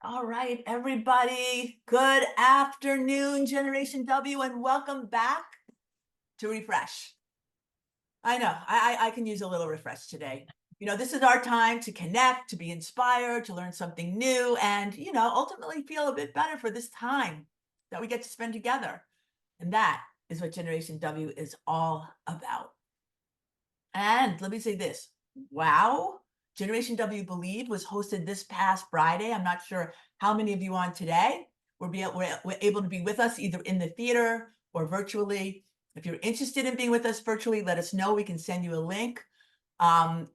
All right, everybody. Good afternoon, Generation W, and welcome back to Refresh. I know I can use a little refresh today. This is our time to connect, to be inspired, to learn something new, and ultimately feel a bit better for this time that we get to spend together. And that is what Generation W is all about. And let me say this. Wow. Generation W Believe was hosted this past Friday. I'm not sure how many of you on today we're able to be with us either in the theater or virtually. If you're interested in being with us virtually, let us know. We can send you a link.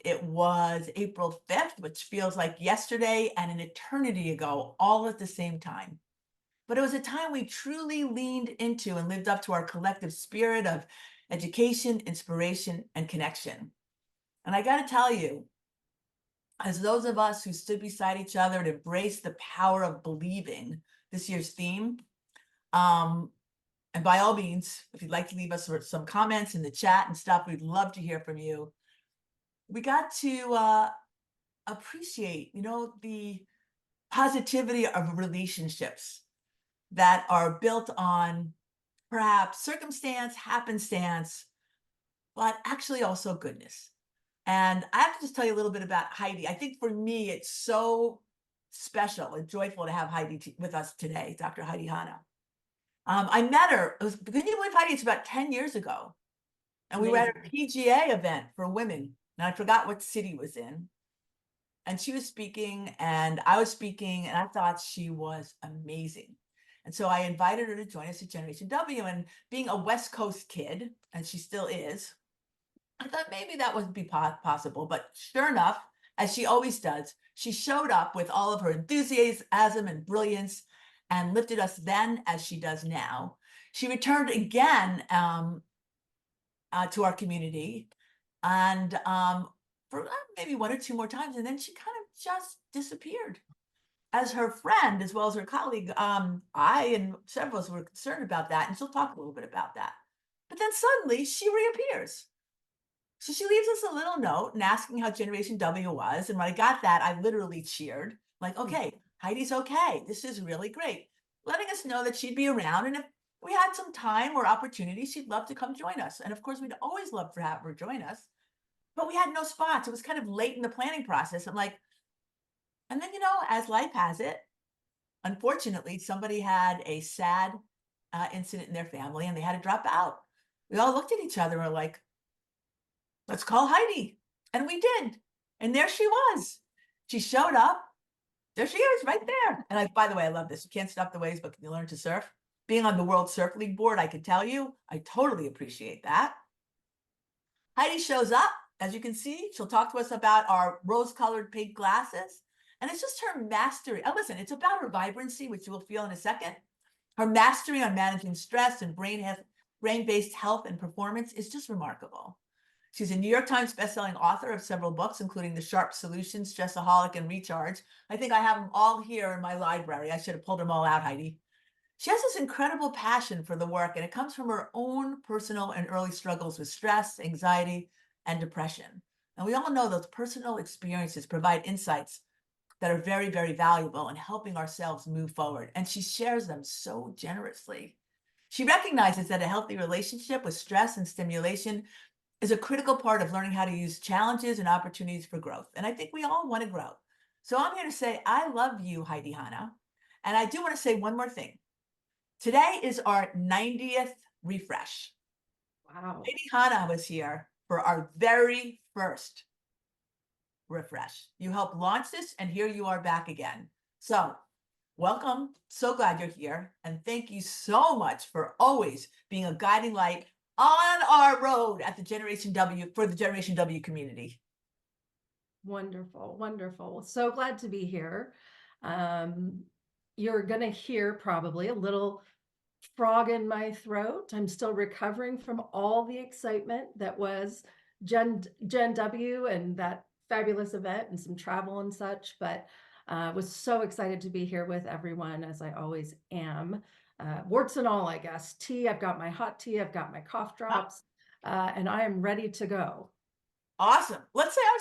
It was April 5th, which feels like yesterday and an eternity ago, all at the same time. But it was a time we truly leaned into and lived up to our collective spirit of education, inspiration, and connection. And I got to tell you, as those of us who stood beside each other and embraced the power of believing, this year's theme, um, and by all means, if you'd like to leave us some comments in the chat and stuff, we'd love to hear from you. We got to appreciate, the positivity of relationships that are built on perhaps circumstance, happenstance, but actually also goodness. And I have to just tell you a little bit about Heidi. I think for me, it's so special and joyful to have Heidi with us today, Dr. Heidi Hanna. I met her, can you believe, Heidi, it's about 10 years ago. And we were at a Amazing. PGA event for women. And I forgot what city it was in. And she was speaking and I was speaking, and I thought she was amazing. And so I invited her to join us at Generation W. And being a West Coast kid, and she still is, I thought maybe that wouldn't be possible, but sure enough, as she always does, she showed up with all of her enthusiasm and brilliance and lifted us then as she does now. She returned again to our community and for maybe one or two more times, and then she kind of just disappeared. As her friend, as well as her colleague, I and several of us were concerned about that, and she'll talk a little bit about that. But then suddenly she reappears. So she leaves us a little note and asking how Generation W was. And when I got that, I literally cheered, like, okay, Heidi's okay. This is really great. Letting us know that she'd be around. And if we had some time or opportunity, she'd love to come join us. And of course, we'd always love to have her join us. But we had no spots. It was kind of late in the planning process. I'm like, and then, as life has it, unfortunately, somebody had a sad incident in their family and they had to drop out. We all looked at each other and were like, let's call Heidi. And we did. And there she was. She showed up. There she is right there. And by the way, I love this. You can't stop the waves, but can you learn to surf? Being on the World Surf League board, I can tell you, I totally appreciate that. Heidi shows up. As you can see, she'll talk to us about our rose-colored pink glasses. And it's just her mastery. Oh, listen, it's about her vibrancy, which you will feel in a second. Her mastery on managing stress and brain-based health and performance is just remarkable. She's a New York Times bestselling author of several books, including The Sharp Solution, Stressaholic, and Recharge. I think I have them all here in my library. I should have pulled them all out, Heidi. She has this incredible passion for the work, and it comes from her own personal and early struggles with stress, anxiety, and depression. And we all know those personal experiences provide insights that are very, very valuable in helping ourselves move forward. And she shares them so generously. She recognizes that a healthy relationship with stress and stimulation is a critical part of learning how to use challenges and opportunities for growth. And I think we all want to grow. So I'm here to say, I love you, Heidi Hanna. And I do want to say one more thing. Today is our 90th refresh. Wow. Heidi Hanna was here for our very first refresh. You helped launch this, and here you are back again. So welcome. So glad you're here. And thank you so much for always being a guiding light on our road at the Generation W for the Generation W community. Wonderful. Wonderful. So glad to be here. Um, you're going to hear probably a little frog in my throat. I'm still recovering from all the excitement that was Gen W and that fabulous event and some travel and such, but was so excited to be here with everyone, as I always am. Warts and all, I guess. Tea, I've got my hot tea, I've got my cough drops, and I am ready to go. Awesome. Let's say, I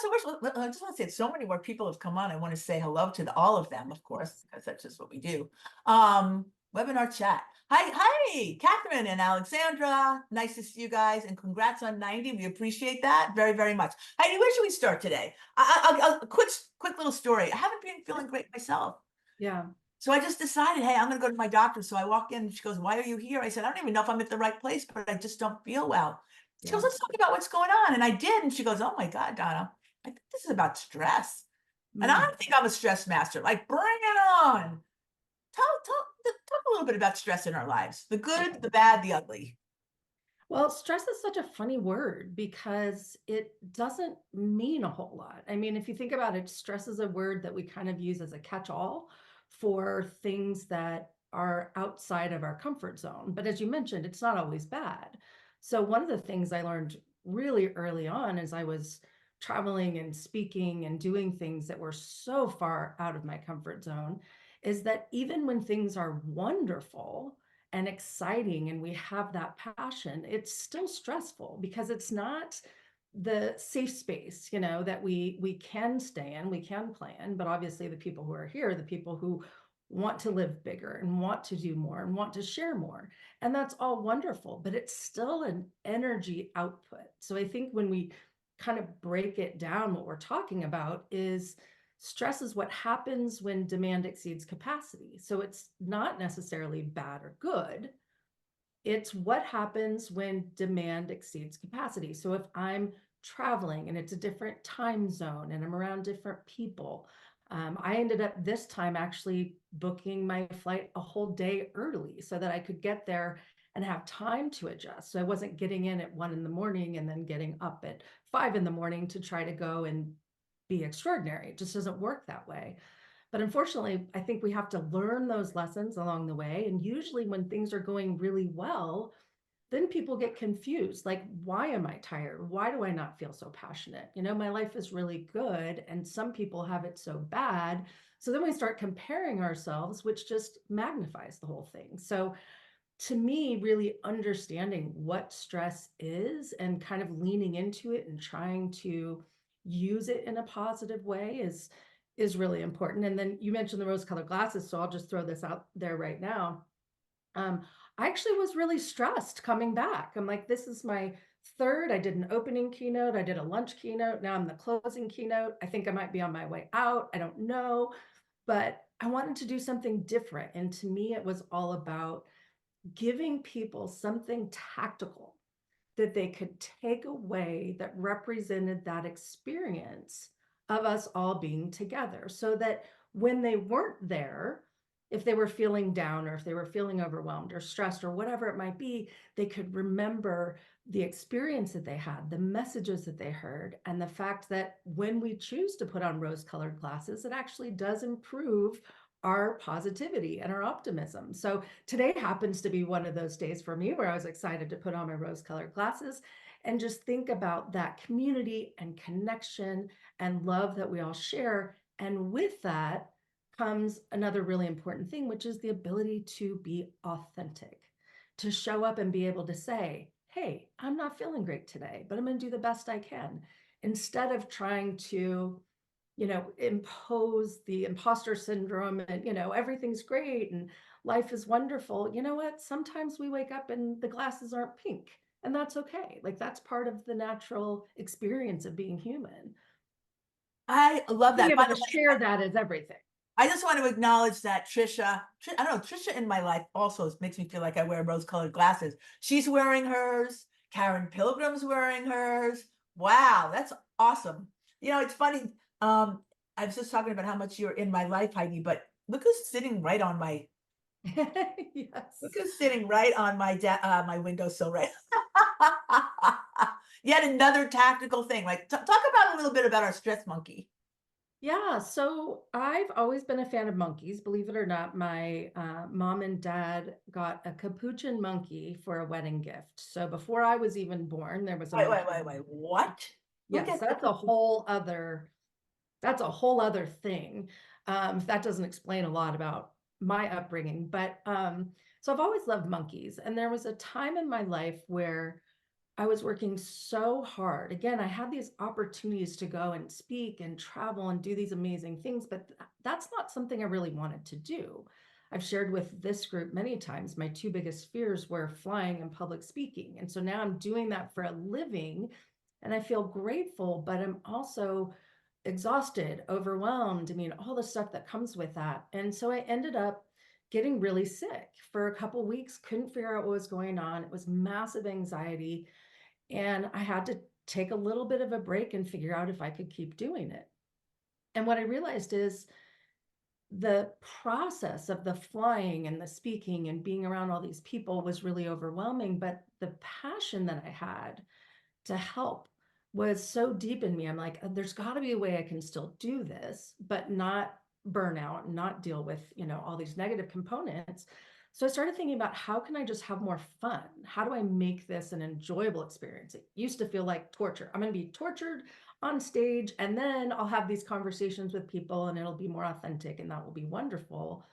just want to say so many more people have come on. I want to say hello to all of them, of course, Yes. because that's just what we do. Webinar chat. Hi, Catherine and Alexandra. Nice to see you guys, and congrats on 90. We appreciate that very, very much. Heidi, where should we start today? Quick little story. I haven't been feeling great myself. Yeah. So I just decided, hey, I'm going to go to my doctor. So I walk in and she goes, why are you here? I said, I don't even know if I'm at the right place, but I just don't feel well. She goes, Yeah. let's talk about what's going on. And I did. And she goes, oh my God, Donna, I think this is about stress. And I Mm. think I'm a stress master. Like, bring it on. Talk a little bit about stress in our lives, the good, the bad, the ugly. Well, stress is such a funny word because it doesn't mean a whole lot. I mean, if you think about it, stress is a word that we kind of use as a catch-all for things that are outside of our comfort zone. But as you mentioned, it's not always bad. So one of the things I learned really early on as I was traveling and speaking and doing things that were so far out of my comfort zone is that even when things are wonderful, and exciting and we have that passion, it's still stressful because it's not the safe space, that we can stay in, we can plan. But obviously the people who are here, the people who want to live bigger and want to do more and want to share more, and that's all wonderful, but it's still an energy output. So I think when we kind of break it down, what we're talking about is stress is what happens when demand exceeds capacity. So it's not necessarily bad or good. It's what happens when demand exceeds capacity. So if I'm traveling and it's a different time zone and I'm around different people, I ended up this time actually booking my flight a whole day early so that I could get there and have time to adjust. So I wasn't getting in at 1 in the morning and then getting up at 5 in the morning to try to go and be extraordinary. It just doesn't work that way. But unfortunately, I think we have to learn those lessons along the way. And usually, when things are going really well, then people get confused. Like, why am I tired? Why do I not feel so passionate? My life is really good, and some people have it so bad. So then we start comparing ourselves, which just magnifies the whole thing. So, to me, really understanding what stress is and kind of leaning into it and trying to use it in a positive way is really important. And then you mentioned the rose colored glasses, so I'll just throw this out there right now. um, I actually was really stressed coming back. I'm like, this is my third. I did an opening keynote, I did a lunch keynote, now I'm the closing keynote. I think I might be on my way out, I don't know, but I wanted to do something different. And to me, it was all about giving people something tactical that they could take away that represented that experience of us all being together, so that when they weren't there, if they were feeling down or if they were feeling overwhelmed or stressed or whatever it might be, they could remember the experience that they had, the messages that they heard, and the fact that when we choose to put on rose colored glasses, it actually does improve our positivity and our optimism. So today happens to be one of those days for me where I was excited to put on my rose colored glasses and just think about that community and connection and love that we all share. And with that comes another really important thing, which is the ability to be authentic, to show up and be able to say, hey, I'm not feeling great today, but I'm going to do the best I can, instead of trying to impose the imposter syndrome and, everything's great and life is wonderful. You know what? Sometimes we wake up and the glasses aren't pink, and that's okay. Like, that's part of the natural experience of being human. I love Being that. able By to the way, share that is everything. I just want to acknowledge that I don't know, Trisha in my life also makes me feel like I wear rose-colored glasses. She's wearing hers. Karen Pilgrim's wearing hers. Wow, that's awesome. It's funny. Um, I was just talking about how much you're in my life, Heidi, but look Yes. who's sitting right on my windowsill, right? Yet another tactical thing. Like, talk about a little bit about our stress monkey. Yeah, so I've always been a fan of monkeys. Believe it or not, my mom and dad got a capuchin monkey for a wedding gift. So before I was even born, there was a Wait, wait, monkey. wait, wait. What? Who Yes, gets the that's a whole other thing. That doesn't explain a lot about my upbringing, but so I've always loved monkeys. And there was a time in my life where I was working so hard. Again, I had these opportunities to go and speak and travel and do these amazing things, but that's not something I really wanted to do. I've shared with this group many times, my two biggest fears were flying and public speaking. And so now I'm doing that for a living and I feel grateful, but I'm also exhausted, overwhelmed. I mean, all the stuff that comes with that. And so I ended up getting really sick for a couple weeks, couldn't figure out what was going on. It was massive anxiety. And I had to take a little bit of a break and figure out if I could keep doing it. And what I realized is the process of the flying and the speaking and being around all these people was really overwhelming. But the passion that I had to help was so deep in me. I'm like, there's got to be a way I can still do this, but not burn out, not deal with, all these negative components. So I started thinking about how can I just have more fun? How do I make this an enjoyable experience? It used to feel like torture. I'm going to be tortured on stage and then I'll have these conversations with people and it'll be more authentic and that will be wonderful.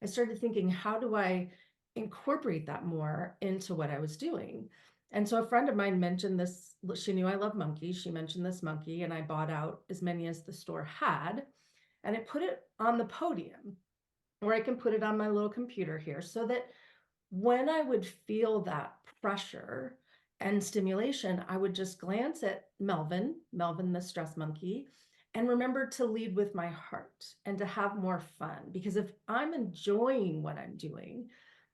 I started thinking, how do I incorporate that more into what I was doing? And so a friend of mine mentioned this. She knew I love monkeys. She mentioned this monkey, and I bought out as many as the store had, and I put it on the podium, or I can put it on my little computer here so that when I would feel that pressure and stimulation, I would just glance at Melvin, the stress monkey, and remember to lead with my heart and to have more fun. Because if I'm enjoying what I'm doing,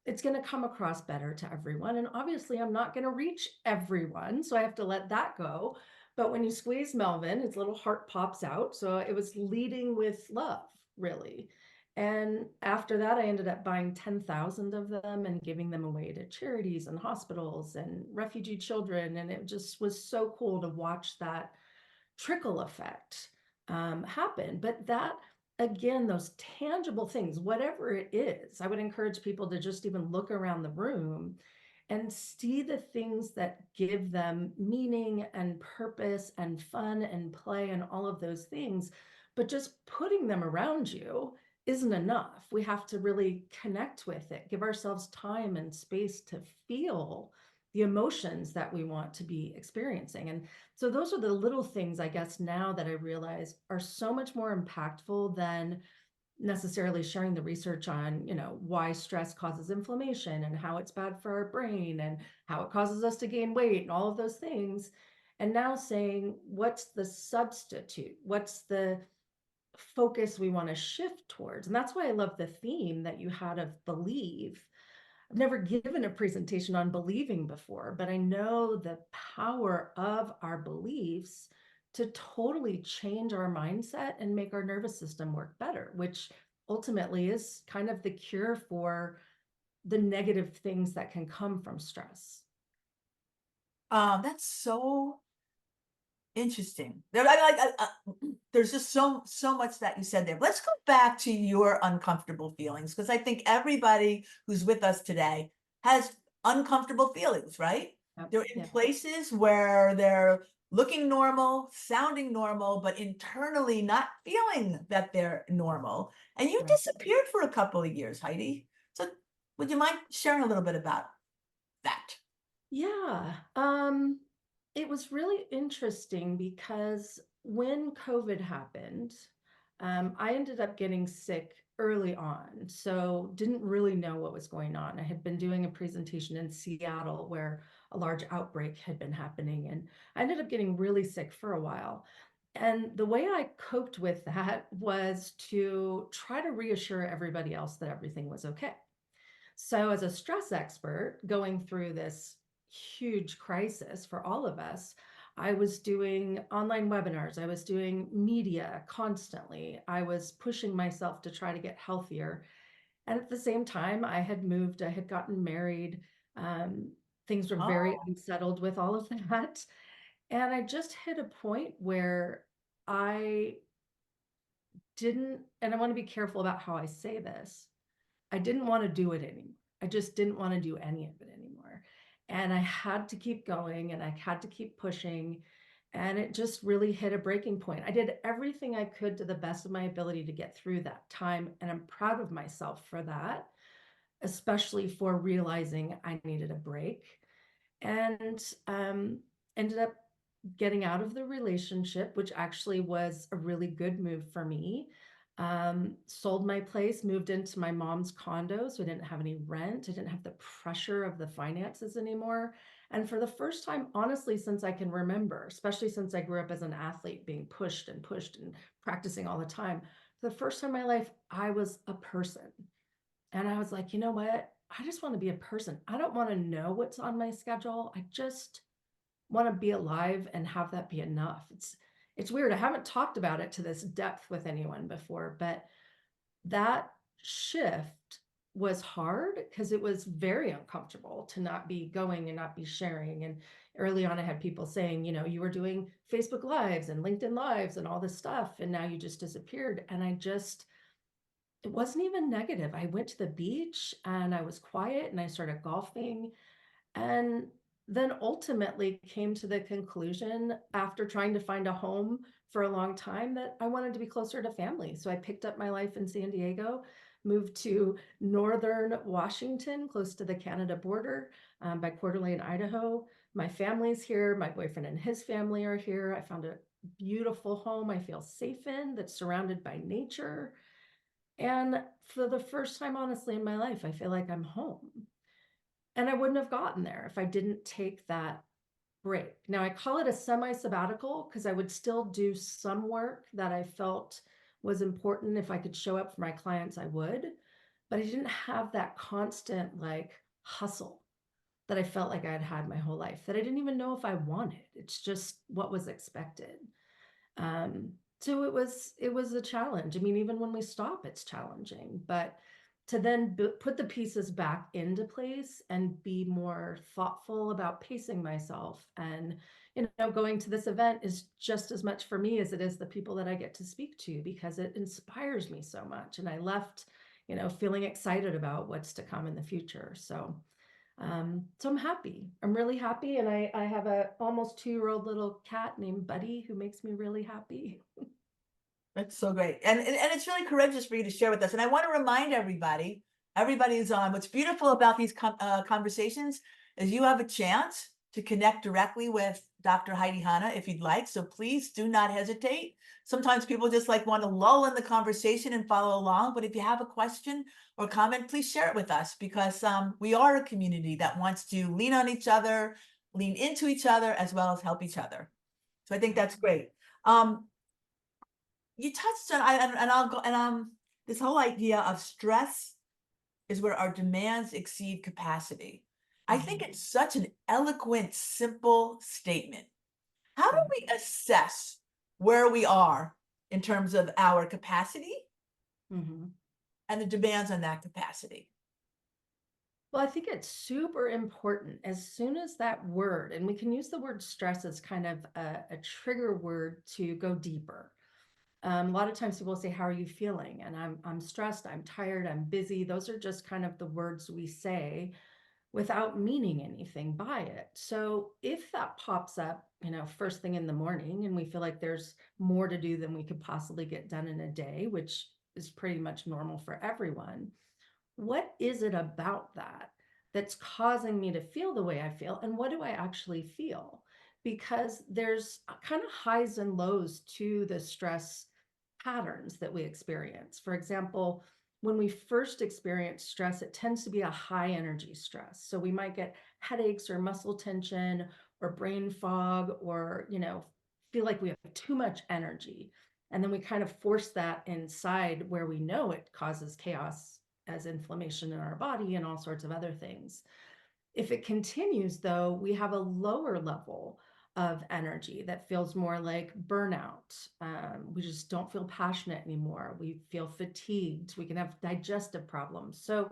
it's going to come across better to everyone. And obviously, I'm not going to reach everyone. So I have to let that go. But when you squeeze Melvin, his little heart pops out. So it was leading with love, really. And after that, I ended up buying 10,000 of them and giving them away to charities and hospitals and refugee children. And it just was so cool to watch that trickle effect happen. But that, again, those tangible things, whatever it is, I would encourage people to just even look around the room and see the things that give them meaning and purpose and fun and play and all of those things. But just putting them around you isn't enough. We have to really connect with it, give ourselves time and space to feel the emotions that we want to be experiencing. And so those are the little things, I guess, now that I realize are so much more impactful than necessarily sharing the research on, why stress causes inflammation and how it's bad for our brain and how it causes us to gain weight and all of those things. And now saying, what's the substitute? What's the focus we want to shift towards? And that's why I love the theme that you had of believe. I've never given a presentation on believing before, but I know the power of our beliefs to totally change our mindset and make our nervous system work better, which ultimately is kind of the cure for the negative things that can come from stress. That's so interesting. There's just so much that you said there. Let's go back to your uncomfortable feelings, because I think everybody who's with us today has uncomfortable feelings, right? Yep. They're in Yeah. places where they're looking normal, sounding normal, but internally not feeling that they're normal. And you Right. disappeared for a couple of years, Heidi. So would you mind sharing a little bit about that? Yeah. It was really interesting because when COVID happened, I ended up getting sick early on. So didn't really know what was going on. I had been doing a presentation in Seattle where a large outbreak had been happening, and I ended up getting really sick for a while. And the way I coped with that was to try to reassure everybody else that everything was okay. So, as a stress expert going through this huge crisis for all of us, I was doing online webinars, I was doing media constantly, I was pushing myself to try to get healthier. And at the same time, I had moved, I had gotten married. Um, Things were very Oh, unsettled with all of that. And I just hit a point where I didn't, and I want to be careful about how I say this. I didn't want to do it anymore. I just didn't want to do any of it anymore. And I had to keep going and I had to keep pushing. And it just really hit a breaking point. I did everything I could to the best of my ability to get through that time. And I'm proud of myself for that, especially for realizing I needed a break. and ended up getting out of the relationship, which actually was a really good move for me. Sold my place, moved into my mom's condo, so I didn't have any rent. I didn't have the pressure of the finances anymore. And for the first time, honestly, since I can remember, especially since I grew up as an athlete, being pushed and practicing all the time, for the first time in my life, I was a person. And I was like, you know what? I just want to be a person. I don't want to know what's on my schedule. I just want to be alive and have that be enough. It's weird. I haven't talked about it to this depth with anyone before, but that shift was hard because it was very uncomfortable to not be going and not be sharing. And early on, I had people saying, you know, you were doing Facebook Lives and LinkedIn Lives and all this stuff, and now you just disappeared. And it wasn't even negative. I went to the beach and I was quiet and I started golfing, and then ultimately came to the conclusion after trying to find a home for a long time that I wanted to be closer to family. So I picked up my life in San Diego, moved to northern Washington, close to the Canada border, by Coeur d'Alene, Idaho. My family's here. My boyfriend and his family are here. I found a beautiful home I feel safe in that's surrounded by nature. And for the first time, honestly, in my life, I feel like I'm home. And I wouldn't have gotten there if I didn't take that break. Now, I call it a semi sabbatical because I would still do some work that I felt was important. If I could show up for my clients, I would. But I didn't have that constant like hustle that I felt like I had had my whole life that I didn't even know if I wanted. It's just what was expected. Um, so it was a challenge. I mean, even when we stop, it's challenging, but to then put the pieces back into place and be more thoughtful about pacing myself, and going to this event is just as much for me as it is the people that I get to speak to, because it inspires me so much, and I left feeling excited about what's to come in the future. So I'm happy. I'm really happy. And I have a almost 2-year-old little cat named Buddy who makes me really happy. That's so great. And it's really courageous for you to share with us. And I want to remind everybody, everybody's on. What's beautiful about these conversations is you have a chance to connect directly with Dr. Heidi Hanna if you'd like. So please do not hesitate. Sometimes people just like want to lull in the conversation and follow along. But if you have a question or comment, please share it with us, because we are a community that wants to lean on each other, lean into each other, as well as help each other. So I think that's great. You touched on, and I'll go, and this whole idea of stress is where our demands exceed capacity. I think Mhm. it's such an eloquent, simple statement. How do Yeah. we assess where we are in terms of our capacity hmm and the demands on that capacity? Well, I think it's super important as soon as that word, and we can use the word stress as kind of a trigger word to go deeper. A lot of times people say, "How are you feeling?" And I'm stressed, I'm tired, I'm busy. Those are just kind of the words we say without meaning anything by it. So if that pops up, first thing in the morning, and we feel like there's more to do than we could possibly get done in a day, which is pretty much normal for everyone, what is it about that that's causing me to feel the way I feel? And what do I actually feel? Because there's kind of highs and lows to the stress patterns that we experience. For example, when we first experience stress, it tends to be a high energy stress. So we might get headaches or muscle tension or brain fog, or, feel like we have too much energy. And then we kind of force that inside where we know it causes chaos as inflammation in our body and all sorts of other things. If it continues, though, we have a lower level of energy that feels more like burnout. We just don't feel passionate anymore. We feel fatigued. We can have digestive problems. So,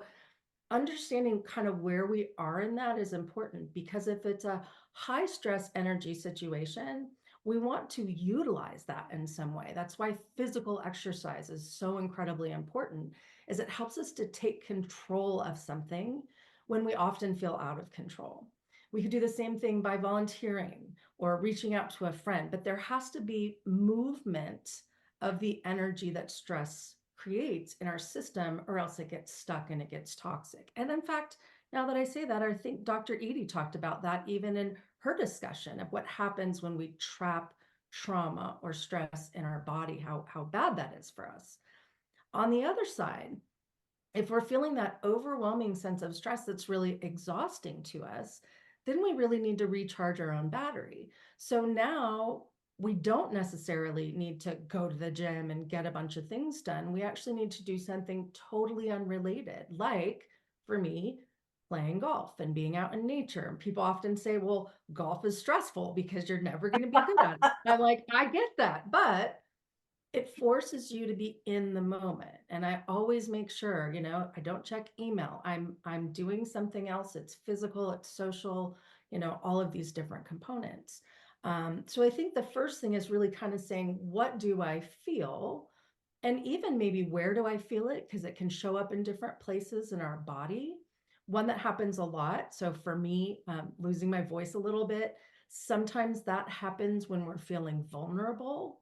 understanding kind of where we are in that is important, because if it's a high stress energy situation, we want to utilize that in some way. That's why physical exercise is so incredibly important, is it helps us to take control of something when we often feel out of control. We could do the same thing by volunteering or reaching out to a friend, but there has to be movement of the energy that stress creates in our system, or else it gets stuck and it gets toxic. And in fact, now that I say that, I think Dr. Edie talked about that even in her discussion of what happens when we trap trauma or stress in our body, how bad that is for us. On the other side, if we're feeling that overwhelming sense of stress that's really exhausting to us, then we really need to recharge our own battery. So now we don't necessarily need to go to the gym and get a bunch of things done. We actually need to do something totally unrelated, like for me, playing golf and being out in nature. And people often say, well, golf is stressful because you're never going to be good at it. I'm like, I get that, but it forces you to be in the moment. And I always make sure, I don't check email. I'm doing something else. It's physical, it's social, all of these different components. So I think the first thing is really kind of saying, what do I feel? And even maybe where do I feel it? Because it can show up in different places in our body. One that happens a lot. So for me, losing my voice a little bit, sometimes that happens when we're feeling vulnerable.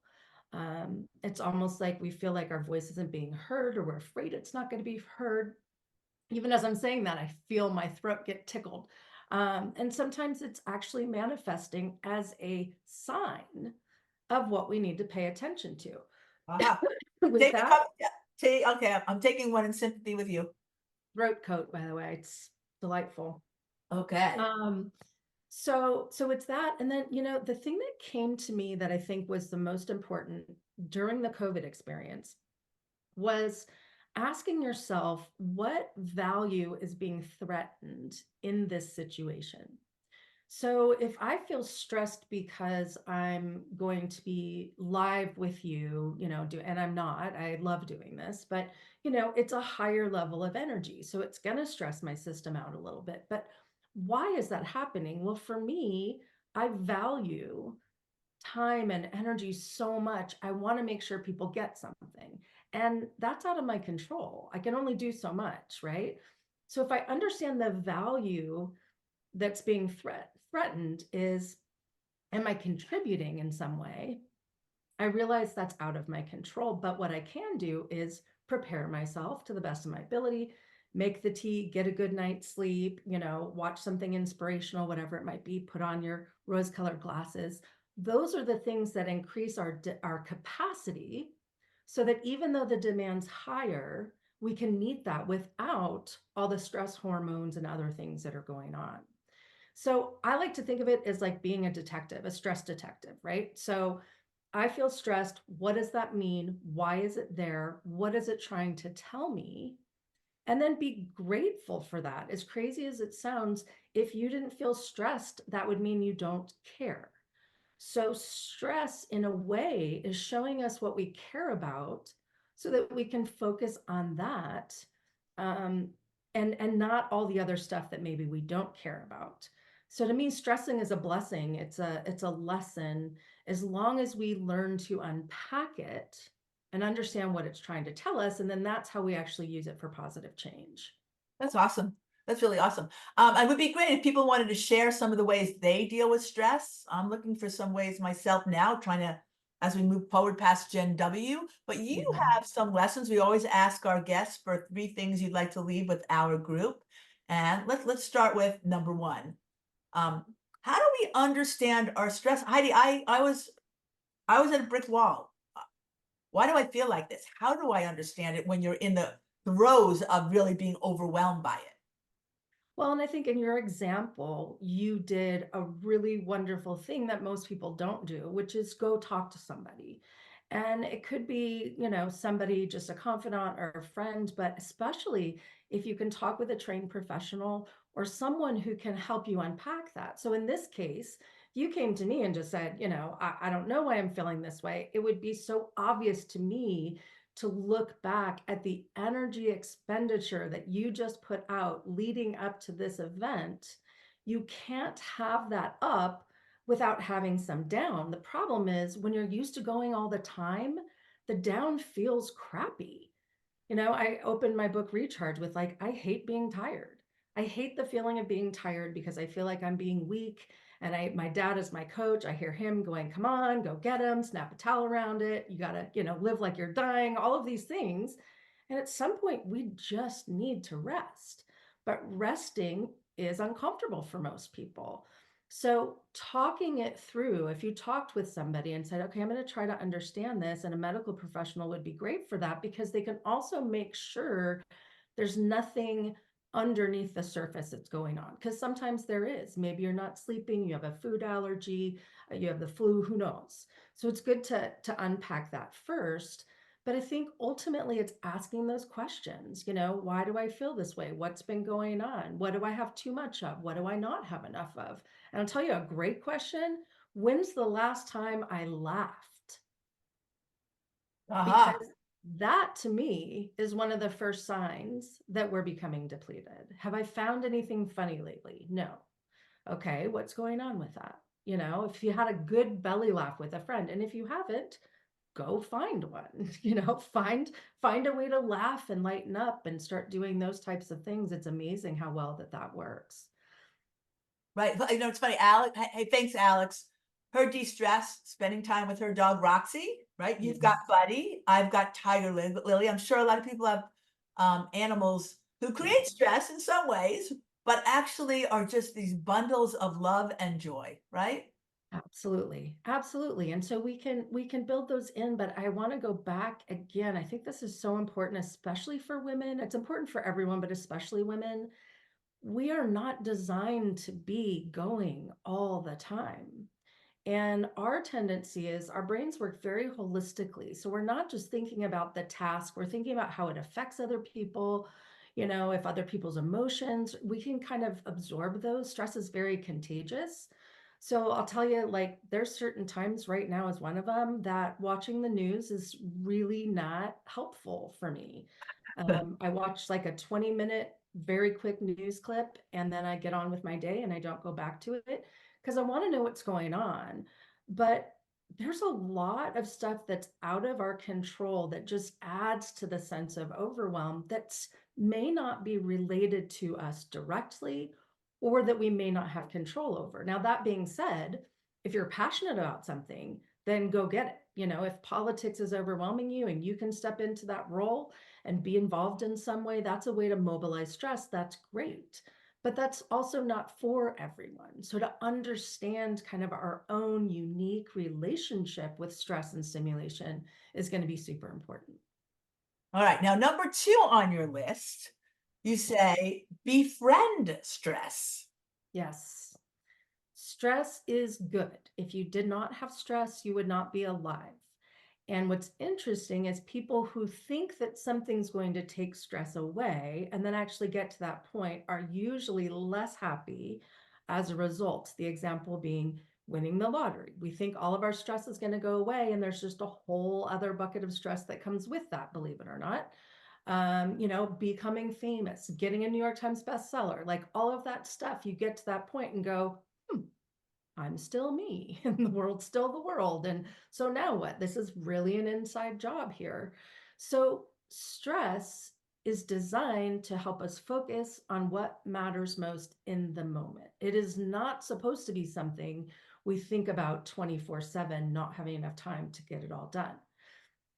It's almost like we feel like our voice isn't being heard, or we're afraid it's not going to be heard. Even as I'm saying that, I feel my throat get tickled. And sometimes it's actually manifesting as a sign of what we need to pay attention to. Aha. With Take a that, cup. Yeah. Okay, I'm taking one in sympathy with you. throat coat, by the way, it's delightful. Okay. Um, so it's that. And then, the thing that came to me that I think was the most important during the COVID experience was asking yourself what value is being threatened in this situation. So if I feel stressed because I'm going to be live with you, and I'm not, I love doing this, but it's a higher level of energy. So it's going to stress my system out a little bit. But why is that happening? Well, for me, I value time and energy so much. I want to make sure people get something. And that's out of my control. I can only do so much, right? So if I understand the value that's being threatened is, am I contributing in some way? I realize that's out of my control, but what I can do is prepare myself to the best of my ability, make the tea, get a good night's sleep, watch something inspirational, whatever it might be, put on your rose-colored glasses. Those are the things that increase our capacity, so that even though the demand's higher, we can meet that without all the stress hormones and other things that are going on. So I like to think of it as like being a detective, a stress detective, right? So I feel stressed. What does that mean? Why is it there? What is it trying to tell me? And then be grateful for that. As crazy as it sounds, if you didn't feel stressed, that would mean you don't care. So stress, in a way, is showing us what we care about so that we can focus on that, um, and not all the other stuff that maybe we don't care about. So to me, stressing is a blessing. It's a lesson, as long as we learn to unpack it and understand what it's trying to tell us, and then that's how we actually use it for positive change. That's awesome. That's really awesome. It would be great if people wanted to share some of the ways they deal with stress. I'm looking for some ways myself now, trying to, as we move forward past Gen W. But you Mhm. have some lessons. We always ask our guests for 3 things you'd like to leave with our group. And let's start with number one. Um, how do we understand our stress? Heidi, I was at a brick wall. Why do I feel like this? How do I understand it when you're in the throes of really being overwhelmed by it? Well, and I think in your example, you did a really wonderful thing that most people don't do, which is go talk to somebody. And it could be, somebody, just a confidant or a friend, but especially if you can talk with a trained professional or someone who can help you unpack that. So in this case, if you came to me and just said, I don't know why I'm feeling this way, it would be so obvious to me to look back at the energy expenditure that you just put out leading up to this event. You can't have that up without having some down. The problem is when you're used to going all the time, the down feels crappy. I opened my book Recharge with like, I hate being tired. I hate the feeling of being tired because I feel like I'm being weak And my dad is my coach. I hear him going, come on, go get him, snap a towel around it. You got to, live like you're dying, all of these things. And at some point, we just need to rest. But resting is uncomfortable for most people. So, talking it through, if you talked with somebody and said, okay, I'm going to try to understand this, and a medical professional would be great for that because they can also make sure there's nothing underneath the surface that's going on. Because sometimes there is. Maybe you're not sleeping, you have a food allergy, you have the flu, who knows? So, it's good to unpack that first. But I think ultimately it's asking those questions. Why do I feel this way? What's been going on? What do I have too much of? What do I not have enough of? And I'll tell you a great question. When's the last time I laughed? Aha. Because that to me is one of the first signs that we're becoming depleted. Have I found anything funny lately? No. Okay, what's going on with that? If you had a good belly laugh with a friend, and if you haven't, go find one. Find a way to laugh and lighten up and start doing those types of things. It's amazing how well that works. Right. It's funny, Alex. Hey, thanks, Alex. Her de-stress, spending time with her dog, Roxy, right? You've got Yes. Buddy. I've got Tiger Lily. I'm sure a lot of people have animals who create stress in some ways, but actually are just these bundles of love and joy, right? Absolutely. Absolutely. And so we can build those in, but I want to go back again. I think this is so important, especially for women. It's important for everyone, but especially women. We are not designed to be going all the time. And our tendency is our brains work very holistically. So we're not just thinking about the task, we're thinking about how it affects other people. If other people's emotions, we can kind of absorb those. Stress is very contagious. So I'll tell you, like, there's certain times right now is one of them that watching the news is really not helpful for me. I watch like a 20-minute, very quick news clip, and then I get on with my day and I don't go back to it because I want to know what's going on. But there's a lot of stuff that's out of our control that just adds to the sense of overwhelm that may not be related to us directly or that we may not have control over. Now, that being said, if you're passionate about something, then go get it. If politics is overwhelming you and you can step into that role and be involved in some way, that's a way to mobilize stress. That's great. But that's also not for everyone. So, to understand kind of our own unique relationship with stress and stimulation is going to be super important. All right. Now, number two on your list, you say befriend stress. Yes. Stress is good. If you did not have stress, you would not be alive. And what's interesting is people who think that something's going to take stress away and then actually get to that point are usually less happy as a result. The example being winning the lottery. We think all of our stress is going to go away, and there's just a whole other bucket of stress that comes with that, believe it or not. Becoming famous, getting a New York Times bestseller, like all of that stuff, you get to that point and go, I'm still me and the world's still the world. And so now what? This is really an inside job here. So stress is designed to help us focus on what matters most in the moment. It is not supposed to be something we think about 24/7, not having enough time to get it all done.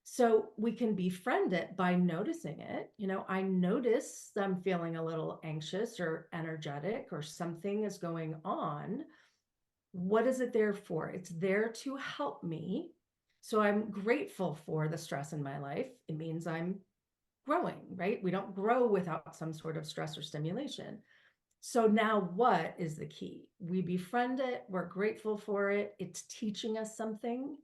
So we can befriend it by noticing it. I notice I'm feeling a little anxious or energetic or something is going on. What is it there for? It's there to help me. So I'm grateful for the stress in my life. It means I'm growing, right? We don't grow without some sort of stress or stimulation. So now what is the key? We befriend it, we're grateful for it, it's teaching us something.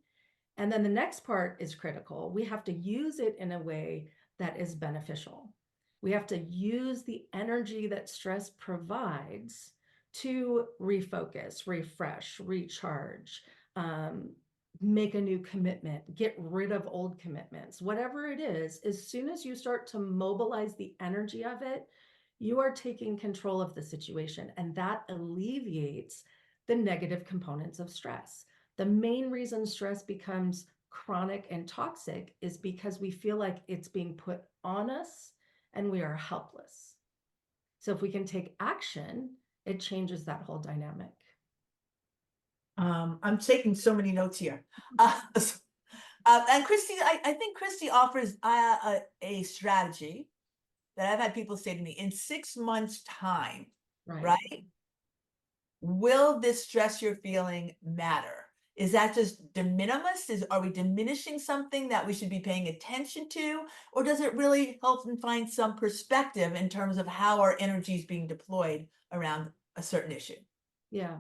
And then the next part is critical. We have to use it in a way that is beneficial. We have to use the energy that stress provides to refocus, refresh, recharge, um, make a new commitment, get rid of old commitments, whatever it is. As soon as you start to mobilize the energy of it, you are taking control of the situation, and that alleviates the negative components of stress. The main reason stress becomes chronic and toxic is because we feel like it's being put on us and we are helpless. So if we can take action, it changes that whole dynamic. I'm taking so many notes here. And Christy, I think Christy offers a strategy that I've had people say to me in 6 months' time, Right. right? Will this stress you're feeling matter? Is that just de minimis? Are we diminishing something that we should be paying attention to? Or does it really help them find some perspective in terms of how our energy is being deployed around a certain issue? Yeah.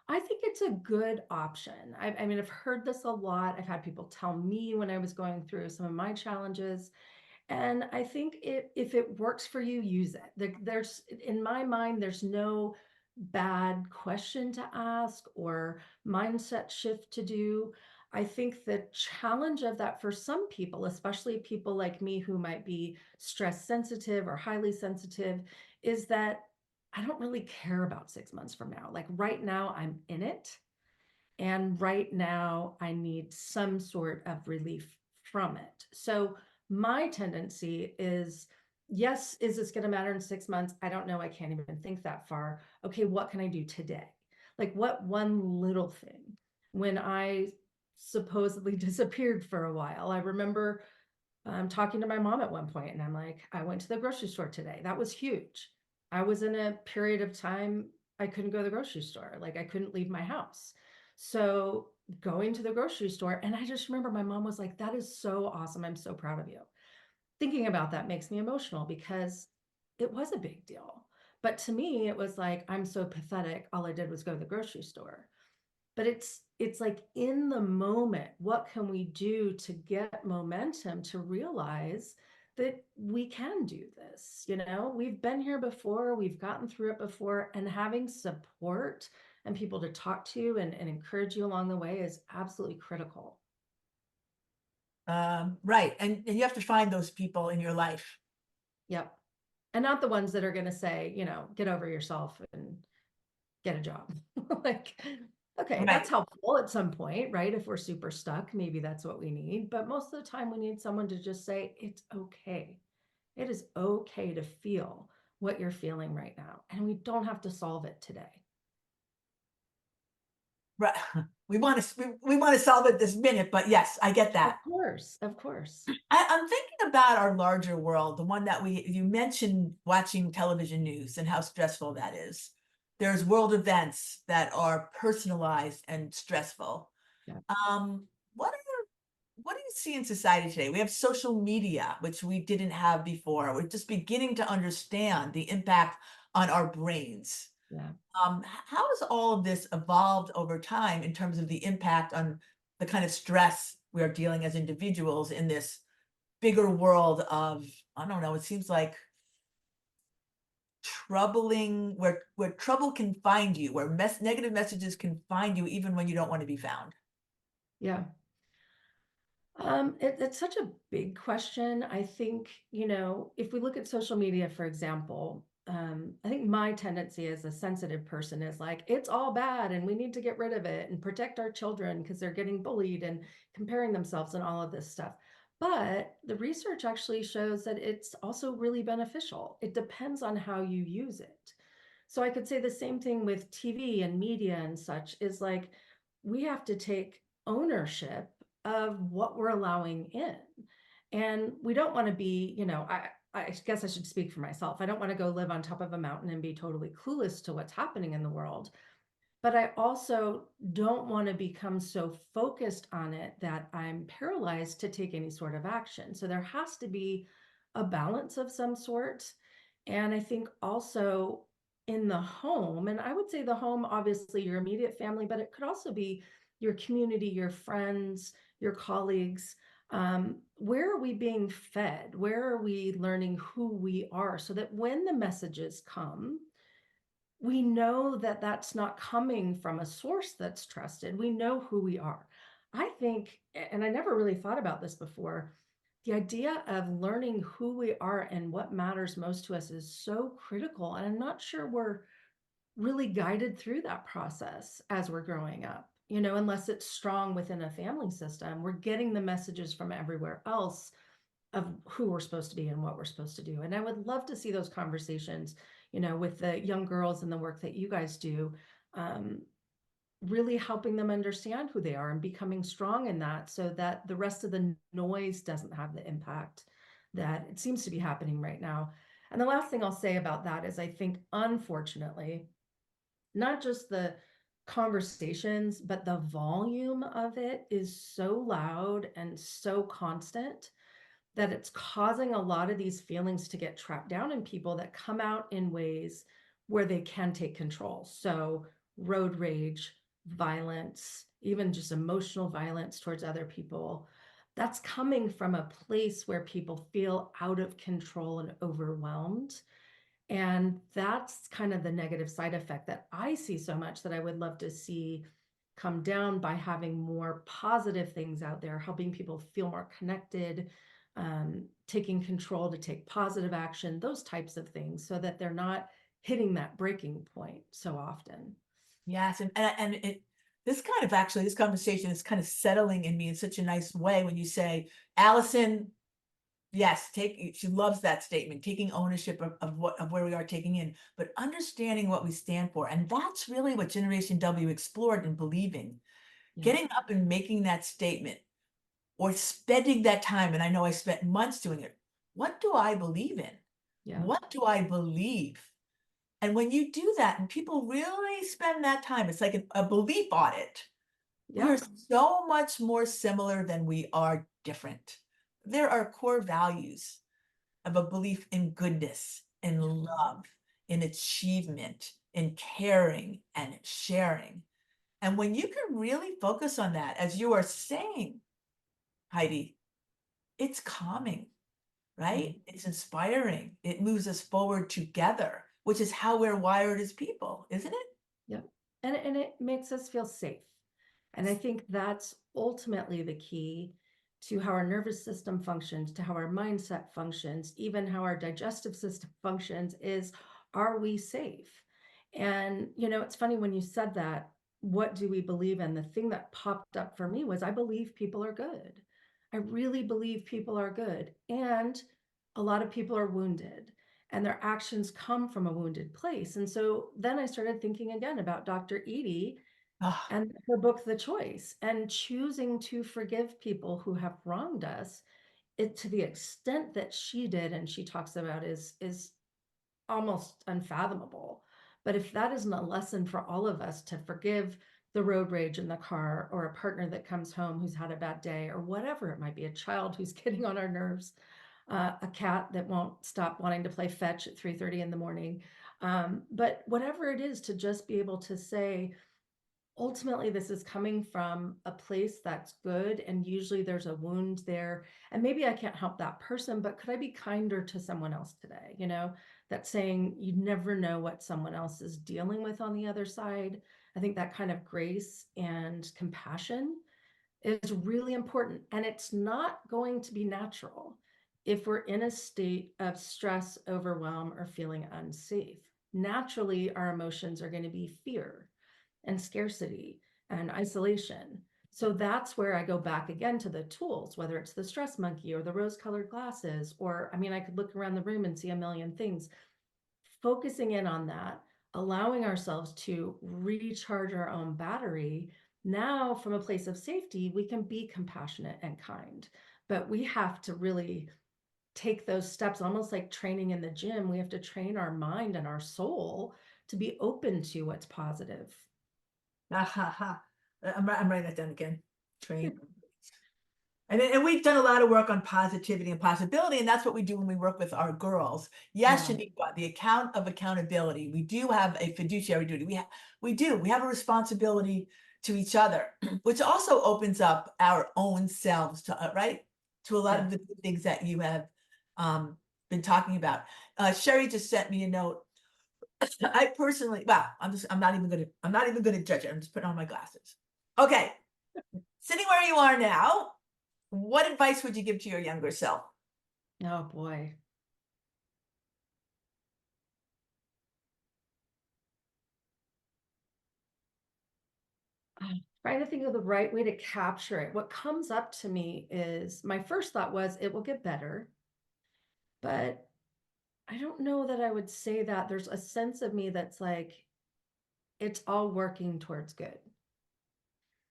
I think it's a good option. I mean, I've heard this a lot. I've had people tell me when I was going through some of my challenges. And I think if it works for you, use it. There's, in my mind, there's no bad question to ask or mindset shift to do. I think the challenge of that for some people, especially people like me who might be stress sensitive or highly sensitive, is that I don't really care about 6 months from now. Like right now, I'm in it. And right now, I need some sort of relief from it. So my tendency is, yes, is this going to matter in 6 months? I don't know. I can't even think that far. Okay, what can I do today? Like, what one little thing? When I supposedly disappeared for a while, I remember talking to my mom at one point, and I'm like, I went to the grocery store today. That was huge. I was in a period of time I couldn't go to the grocery store. Like I couldn't leave my house. So going to the grocery store, and I just remember my mom was like, that is so awesome. I'm so proud of you. Thinking about that makes me emotional because it was a big deal. But to me, it was like, I'm so pathetic. All I did was go to the grocery store. But it's like in the moment, what can we do to get momentum to realize that we can do this? We've been here before, we've gotten through it before, and having support and people to talk to and encourage you along the way is absolutely critical. Right. And you have to find those people in your life. Yep. And not the ones that are going to say, get over yourself and get a job. Like, okay, that's Right. helpful at some point, right? If we're super stuck, maybe that's what we need. But most of the time, we need someone to just say, it's okay. It is okay to feel what you're feeling right now. And we don't have to solve it today. Right. We want to solve it this minute, but yes, I get Of that. course, of course. I'm thinking about our larger world, the one that you mentioned watching television news and how stressful that is. There's world events that are personalized and stressful. Yeah, Um, what are what do you see in society today? We have social media, which we didn't have before. We're just beginning to understand the impact on our brains. yeah. How has all of this evolved over time in terms of the impact on the kind of stress we are dealing as individuals in this bigger world of, I don't know, it seems like troubling, where trouble can find you, where negative messages can find you even when you don't want to be found. Yeah. It's such a big question. I think, if we look at social media, for example, I think my tendency as a sensitive person is like, it's all bad and we need to get rid of it and protect our children because they're getting bullied and comparing themselves and all of this stuff. But the research actually shows that it's also really beneficial. It depends on how you use it. So I could say the same thing with TV and media and such is like, we have to take ownership of what we're allowing in. And we don't want to be, I guess I should speak for myself. I don't want to go live on top of a mountain and be totally clueless to what's happening in the world. But I also don't want to become so focused on it that I'm paralyzed to take any sort of action. So there has to be a balance of some sort. And I think also in the home, and I would say the home, obviously your immediate family, but it could also be your community, your friends, your colleagues. Where are we being fed? Where are we learning who we are so that when the messages come, we know that that's not coming from a source that's trusted. We know who we are. I think, and I never really thought about this before, the idea of learning who we are and what matters most to us is so critical. And I'm not sure we're really guided through that process as we're growing up, unless it's strong within a family system. We're getting the messages from everywhere else of who we're supposed to be and what we're supposed to do. And I would love to see those conversations, with the young girls and the work that you guys do. Um, really helping them understand who they are and becoming strong in that, so that the rest of the noise doesn't have the impact that it seems to be happening right now. And the last thing I'll say about that is I think, unfortunately, not just the conversations, but the volume of it is so loud and so constant that it's causing a lot of these feelings to get trapped down in people that come out in ways where they can take control. So, road rage, violence, even just emotional violence towards other people. That's coming from a place where people feel out of control and overwhelmed. And that's kind of the negative side effect that I see so much, that I would love to see come down by having more positive things out there, helping people feel more connected, taking control to take positive action, those types of things, so that they're not hitting that breaking point so often. Yes, and it this kind of actually this conversation is kind of settling in me in such a nice way when you say, Allison, yes, she loves that statement, taking ownership of what of where we are taking in, but understanding what we stand for. And that's really what Generation W explored and believing. Yeah. Getting up and making that statement or spending that time, and I know I spent months doing it. What do I believe in? Yeah. What do I believe? And when you do that and people really spend that time, it's like a belief audit. We are Yep. so much more similar than we are different. There are core values of a belief in goodness, in love, in achievement, in caring and sharing. And when you can really focus on that, as you are saying, Heidi, it's calming, Mhm. right? It's inspiring. It moves us forward together, which is how we're wired as people, isn't it? Yep. And it makes us feel safe. And I think that's ultimately the key to how our nervous system functions, to how our mindset functions, even how our digestive system functions, is, are we safe? And, it's funny when you said that, what do we believe in? The thing that popped up for me was, I believe people are good. I really believe people are good. And a lot of people are wounded, and their actions come from a wounded place. And so then I started thinking again about Dr. Edie Ah, and her book, The Choice, and choosing to forgive people who have wronged us, it to the extent that she did, and she talks about, is almost unfathomable. But if that isn't a lesson for all of us, to forgive the road rage in the car, or a partner that comes home who's had a bad day, or whatever it might be, a child who's getting on our nerves, a cat that won't stop wanting to play fetch at 3:30 in the morning. But whatever it is, to just be able to say, ultimately this is coming from a place that's good, and usually there's a wound there, and maybe I can't help that person, but could I be kinder to someone else today? That saying, you never know what someone else is dealing with on the other side. I think that kind of grace and compassion is really important, and it's not going to be natural if we're in a state of stress, overwhelm, or feeling unsafe. Naturally, our emotions are going to be fear and scarcity and isolation. So that's where I go back again to the tools, whether it's the stress monkey or the rose colored glasses, or I mean, I could look around the room and see a million things. Focusing in on that, allowing ourselves to recharge our own battery. Now, from a place of safety, we can be compassionate and kind, but we have to really take those steps, almost like training in the gym. We have to train our mind and our soul to be open to what's positive. ah, ha, ha. I'm writing that down again. Train. And we've done a lot of work on positivity and possibility, and that's what we do when we work with our girls. Yes, Yeah. Shaniqua, the account of accountability. We do have a fiduciary duty. We have a responsibility to each other, which also opens up our own selves to right to a lot Yeah. of the good things that you have um, been talking about. Sherry just sent me a note. I personally, well, I'm not even gonna judge it. I'm just putting on my glasses. Okay, sitting where you are now, what advice would you give to your younger self? Oh boy. Trying to think of the right way to capture it. What comes up to me is, my first thought was, it will get better, but I don't know that I would say that. There's a sense of me that's like, it's all working towards good.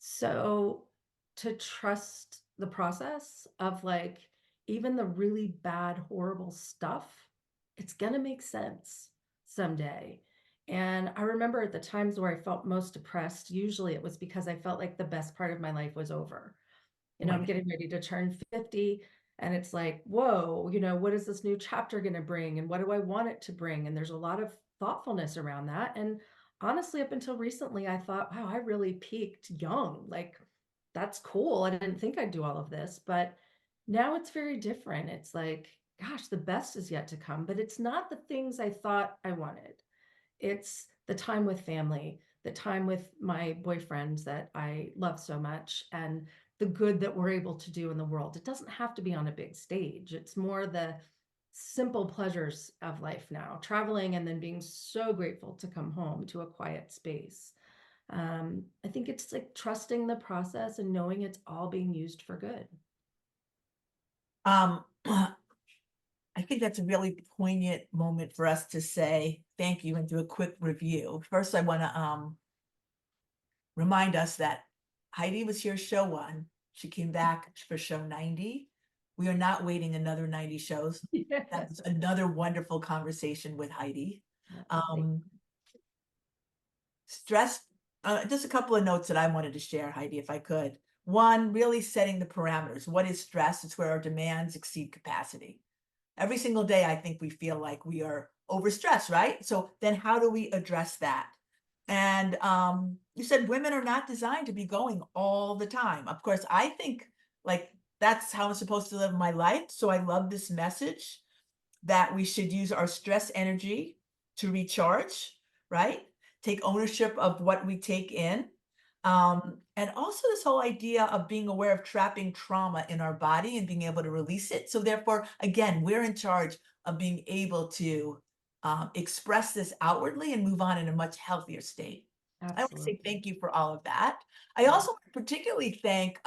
So to trust the process of like even the really bad, horrible stuff, it's gonna make sense someday. And I remember at the times where I felt most depressed, usually it was because I felt like the best part of my life was over. I'm Right. getting ready to turn 50 and it's like, whoa, what is this new chapter going to bring? And what do I want it to bring? And there's a lot of thoughtfulness around that. And honestly, up until recently, I thought, wow, I really peaked young. Like, that's cool. I didn't think I'd do all of this, but now it's very different. It's like, gosh, the best is yet to come, but it's not the things I thought I wanted. It's the time with family, the time with my boyfriends that I love so much, and the good that we're able to do in the world. It doesn't have to be on a big stage. It's more the simple pleasures of life now, traveling and then being so grateful to come home to a quiet space. I think it's like trusting the process and knowing it's all being used for good. Um, I think that's a really poignant moment for us to say thank you and do a quick review. First, I want to remind us that Heidi was here show 1. She came back for show 90. We are not waiting another 90 shows. That was another wonderful conversation with Heidi. Yeah, thank Um, stress, just a couple of notes that I wanted to share, Heidi, if I could. One, really setting the parameters. What is stress? It's where our demands exceed capacity. Every single day, I think we feel like we are overstressed, right? So then how do we address that? And you said women are not designed to be going all the time. Of course, I think like that's how I'm supposed to live my life. So I love this message that we should use our stress energy to recharge, right? Take ownership of what we take in. And also this whole idea of being aware of trapping trauma in our body and being able to release it. So therefore, again, we're in charge of being able to express this outwardly and move on in a much healthier state. I want to say Absolutely. thank you for all of that. I Yeah. also want to particularly thank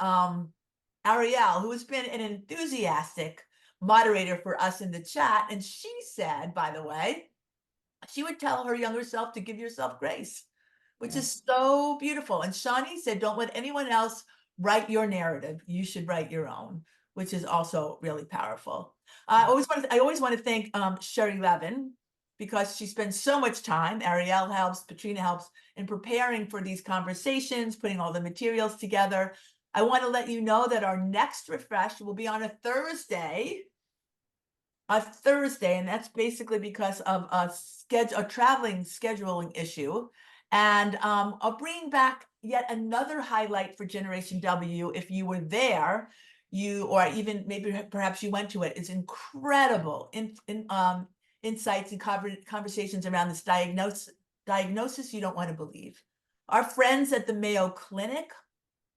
Ariel, who has been an enthusiastic moderator for us in the chat. And she said, by the way, she would tell her younger self to give yourself grace, which Yeah. is so beautiful. And Shawnee said, don't let anyone else write your narrative. You should write your own, which is also really powerful. Yeah. I always want to thank Sherry Levin because she spends so much time. Ariel helps, Patrina helps in preparing for these conversations, putting all the materials together. I want to let you know that our next refresh will be on a Thursday, and that's basically because of a traveling scheduling issue. And I'll bring back yet another highlight for Generation W. If you were there, or even maybe perhaps you went to it. It's incredible insights and conversations around this diagnosis you don't want to believe. Our friends at the Mayo Clinic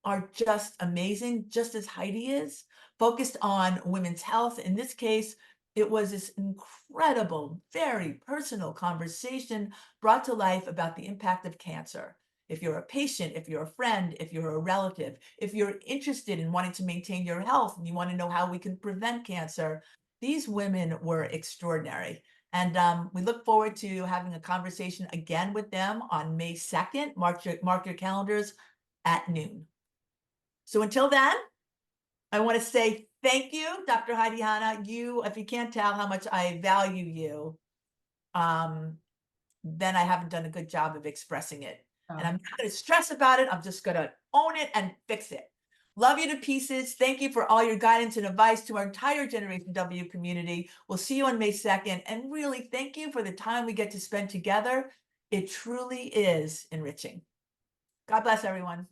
are just amazing, just as Heidi is, focused on women's health. In this case, it was this incredible, very personal conversation brought to life about the impact of cancer. If you're a patient, if you're a friend, if you're a relative, if you're interested in wanting to maintain your health and you want to know how we can prevent cancer, these women were extraordinary. And we look forward to having a conversation again with them on May 2nd. Mark your calendars at noon. So until then, I want to say thank you, Dr. Heidi Hanna. If you can't tell how much I value you, um, then I haven't done a good job of expressing it. And I'm Oh, not going to stress about it. I'm just going to own it and fix it. Love you to pieces. Thank you for all your guidance and advice to our entire Generation W community. We'll see you on May 2nd. And really, thank you for the time we get to spend together. It truly is enriching. God bless everyone.